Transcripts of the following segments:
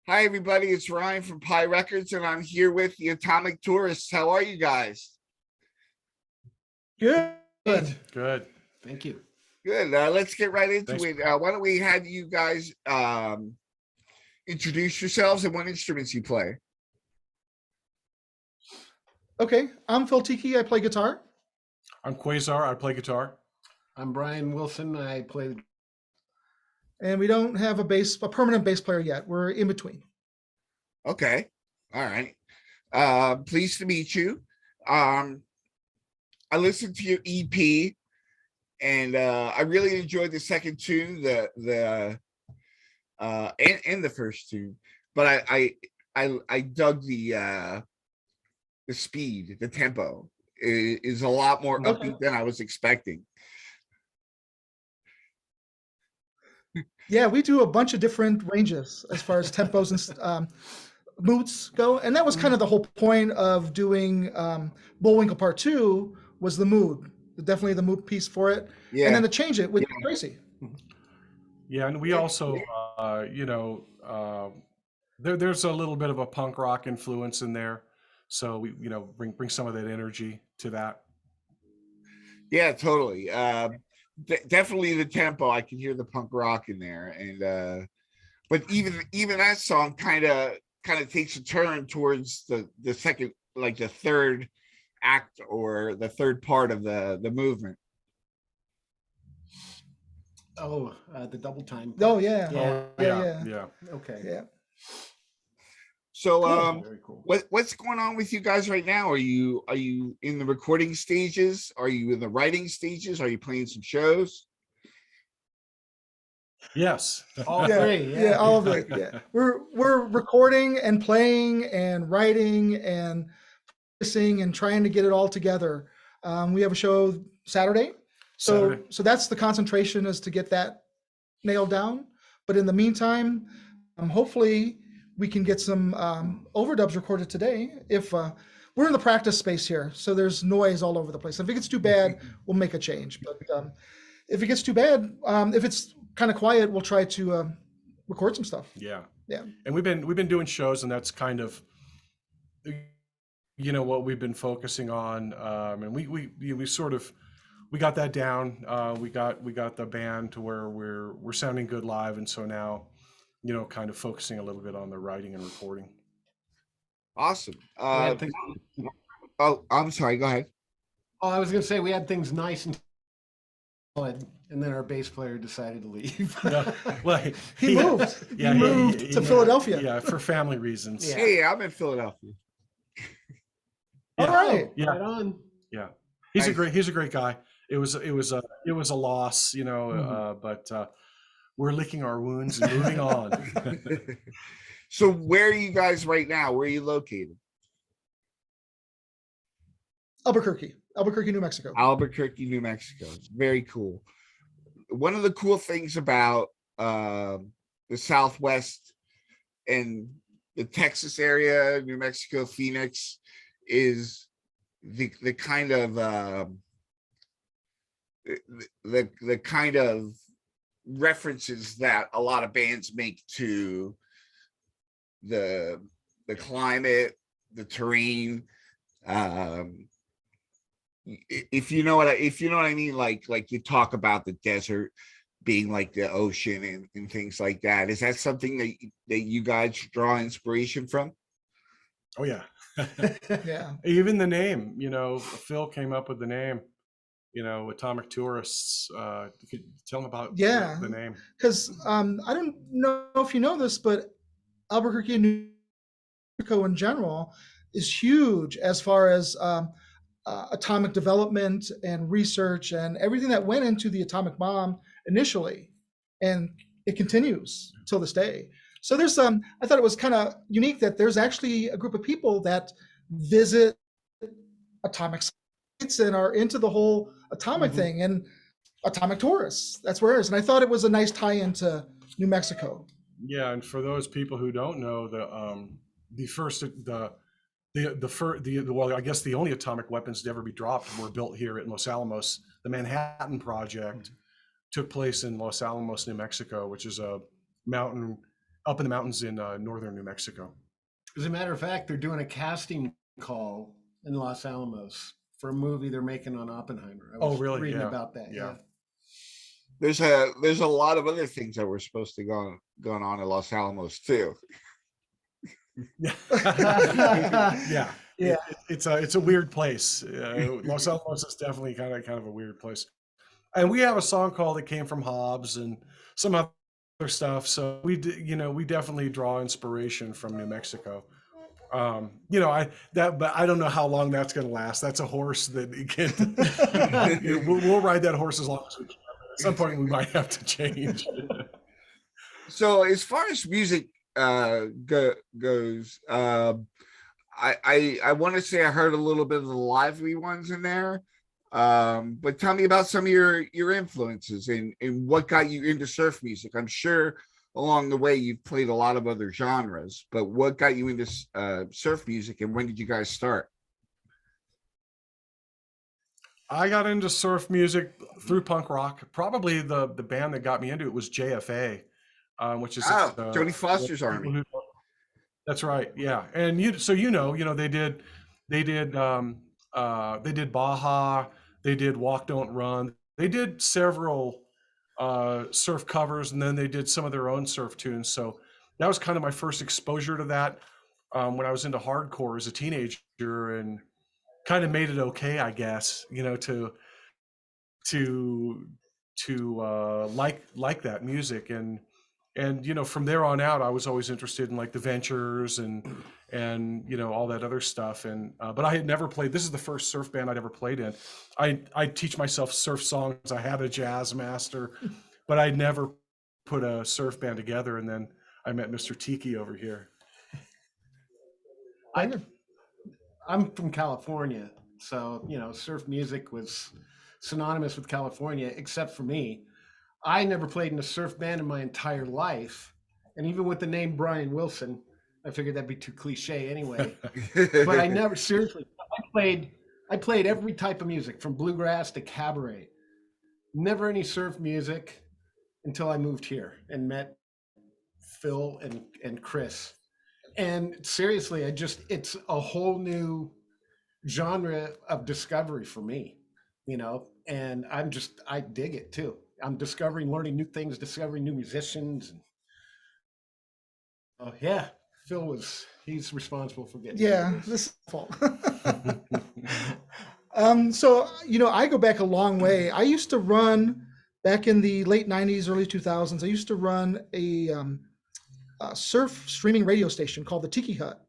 Hi, everybody. It's Ryan from Pi Records, and I'm here with the Atomic Tourists. How are you guys? Good. Good. Thank you. Good. Let's get right into Thanks. it. Why don't we have you guys introduce yourselves and what instruments you play? Okay, I'm Phil Tiki. I play guitar. I'm Quasar. I play guitar. I'm Brian Wilson. I play. And we don't have a permanent bass player yet. We're in between. Okay. All right. Pleased to meet you. I listened to your EP, and I really enjoyed the second tune, and the first tune. But I dug the speed, the tempo is a lot more upbeat than I was expecting. Yeah, we do a bunch of different ranges as far as tempos and moods go, and that was kind of the whole point of doing Bullwinkle Part 2 was the mood, definitely the mood piece for it, Yeah. and then to change it with Tracy. Yeah, and we also, there's a little bit of a punk rock influence in there, so we, bring some of that energy to that. Yeah, totally. Definitely the tempo. I can hear the punk rock in there, and but even that song kind of takes a turn towards the second, like the third act or the third part of the movement. The double time. Oh yeah, Yeah. Okay. yeah. So Very cool. what's going on with you guys right now? Are you in the recording stages? Are you in the writing stages? Are you playing some shows? Yes. All Yeah, three. yeah, all of it. Yeah, we're recording and playing and writing and practicing and trying to get it all together. We have a show Saturday, so that's the concentration, is to get that nailed down. But in the meantime, hopefully we can get some overdubs recorded today. If we're in the practice space here, so there's noise all over the place. If it gets too bad, we'll make a change. But if it gets too bad, if it's kind of quiet, we'll try to record some stuff. Yeah. Yeah. And we've been doing shows, and that's kind of what we've been focusing on. And we sort of got that down. We got the band to where we're sounding good live, and so now, kind of focusing a little bit on the writing and recording. Awesome. Oh, I'm sorry. Go ahead. I was going to say we had things nice and solid, and then our bass player decided to leave. Well, He moved. Yeah, he moved to Philadelphia. Yeah, for family reasons. Yeah. Hey, I'm in Philadelphia. All right. Yeah. Right on. Yeah, he's a great guy. It was a loss, but we're licking our wounds and moving on. So where are you guys right now? Where are you located? Albuquerque, New Mexico. Albuquerque, New Mexico. Very cool. One of the cool things about the Southwest and the Texas area, New Mexico, Phoenix, is the kind of the kind of references that a lot of bands make to the climate, the terrain. If you know what I mean, like you talk about the desert being like the ocean and things like that. Is that something that you guys draw inspiration from? Oh yeah. Yeah. Even the name, Phil came up with the name, Atomic Tourists. You could tell them about the name. Because I don't know if you know this, but Albuquerque and New Mexico in general is huge as far as atomic development and research and everything that went into the atomic bomb initially, and it continues till this day. So there's I thought it was kind of unique that there's actually a group of people that visit atomic sites and are into the whole atomic thing, and atomic tourists. That's where it is, and I thought it was a nice tie-in to New Mexico. Yeah, and for those people who don't know, well, I guess the only atomic weapons to ever be dropped were built here at Los Alamos. The Manhattan Project took place in Los Alamos, New Mexico, which is a mountain up in the mountains in northern New Mexico. As a matter of fact, they're doing a casting call in Los Alamos for a movie they're making on Oppenheimer. I was really? reading Yeah. about that. Yeah. There's a lot of other things that were supposed to going on in Los Alamos too. Yeah. Yeah. It's a weird place. Los Alamos is definitely kind of a weird place. And we have a song call that came from Hobbs and some other stuff. So we definitely draw inspiration from New Mexico. But I don't know how long that's going to last. That's a horse that we'll ride that horse as long as we can. At some point, we might have to change. So as far as music goes, I want to say I heard a little bit of the lively ones in there. But tell me about some of your influences and what got you into surf music. I'm sure along the way you've played a lot of other genres, but what got you into surf music and when did you guys start? I got into surf music through punk rock. Probably the band that got me into it was JFA, which is Jodie Foster's Army. That's right. Yeah, and they did Baja, they did Walk Don't Run, they did several surf covers, and then they did some of their own surf tunes. So that was kind of my first exposure to that when I was into hardcore as a teenager, and kind of made it okay, I guess, to like that music. And from there on out, I was always interested in like the Ventures and all that other stuff. And but I had never played. This is the first surf band I'd ever played in. I teach myself surf songs. I had a jazz master, but I never put a surf band together. And then I met Mr. Tiki over here. I'm from California, so surf music was synonymous with California, except for me. I never played in a surf band in my entire life, and even with the name Brian Wilson, I figured that'd be too cliche anyway. But I never, seriously, I played every type of music from bluegrass to cabaret. Never any surf music until I moved here and met Phil and Chris. And seriously, it's a whole new genre of discovery for me, and I dig it too. I'm learning new things, discovering new musicians. Yeah, he's responsible for getting This is fault. So I go back a long way. I used to run back in the late 90s, early 2000s. I used to run a surf streaming radio station called the Tiki Hut.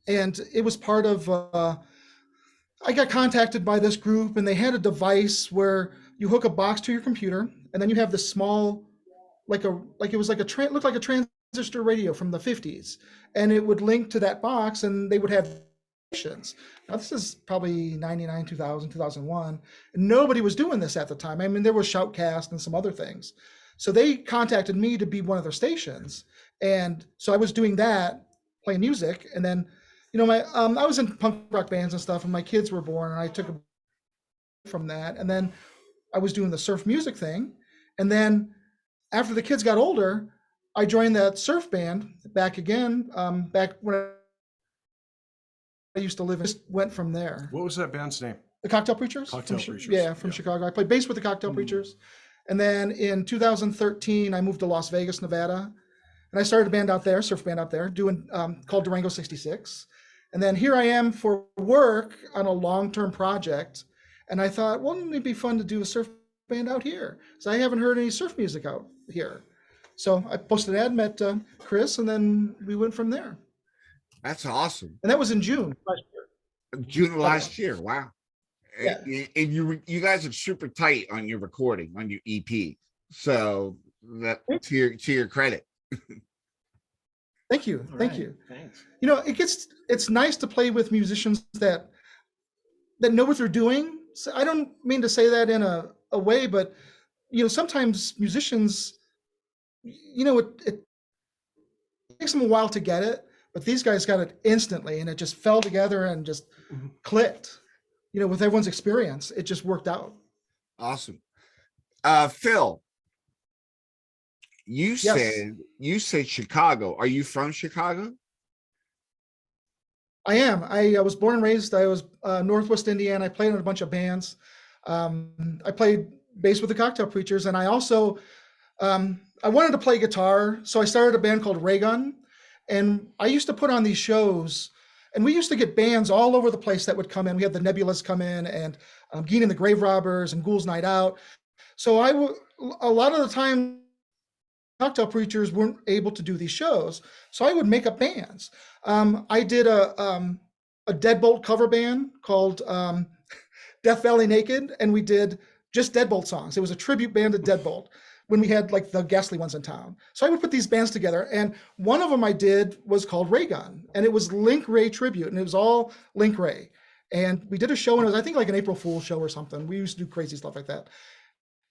And it was part of, I got contacted by this group, and they had a device where you hook a box to your computer, and then you have this small, looked like a transistor radio from the 50s, and it would link to that box, and they would have stations. Now this is probably 99, 2000, 2001, and nobody was doing this at the time. I mean, there was Shoutcast and some other things. So they contacted me to be one of their stations. And so I was doing that, playing music, and then I was in punk rock bands and stuff, and my kids were born, and I took a from that. And then I was doing the surf music thing. And then after the kids got older, I joined that surf band back again, back when I used to live. Just went from there. What was that band's name? The Cocktail Preachers? From Chicago. I played bass with the Cocktail Preachers. And then in 2013, I moved to Las Vegas, Nevada. And I started a band out there, surf band out there, doing called Durango 66. And then here I am for work on a long-term project. And I thought, wouldn't it be fun to do a surf band out here? So I haven't heard any surf music out here. So I posted an ad, met Chris, and then we went from there. That's awesome. And that was in June last year. June last year. Wow. Yeah. And you guys are super tight on your recording, on your EP. So that to your credit. Thank you. Thank you. Thanks. It's nice to play with musicians that know what they're doing. So I don't mean to say that in a way, but sometimes musicians, it takes them a while to get it, but these guys got it instantly, and it just fell together and just clicked. With everyone's experience, it just worked out. Awesome. Phil, you Yes. said Chicago. Are you from Chicago? I am. I was born and raised. I was Northwest Indiana. I played in a bunch of bands. I played bass with the Cocktail Preachers, and I also I wanted to play guitar, so I started a band called Raygun, and I used to put on these shows. And we used to get bands all over the place that would come in. We had the Nebulas come in, and Geen and the Grave Robbers, and Ghouls Night Out. So a lot of the time, Cocktail Preachers weren't able to do these shows, so I would make up bands. I did a Deadbolt cover band called Death Valley Naked, and we did just Deadbolt songs. It was a tribute band to Deadbolt when we had like the ghastly ones in town. So I would put these bands together, and one of them I did was called Raygun, and it was Link Ray tribute, and it was all Link Ray. And we did a show, and it was I think like an April Fool's show or something. We used to do crazy stuff like that.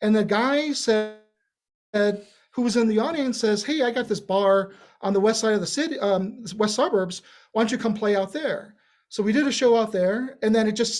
And the guy said, who was in the audience says, "Hey, I got this bar on the west side of the city, west suburbs. Why don't you come play out there?" So we did a show out there, and then it just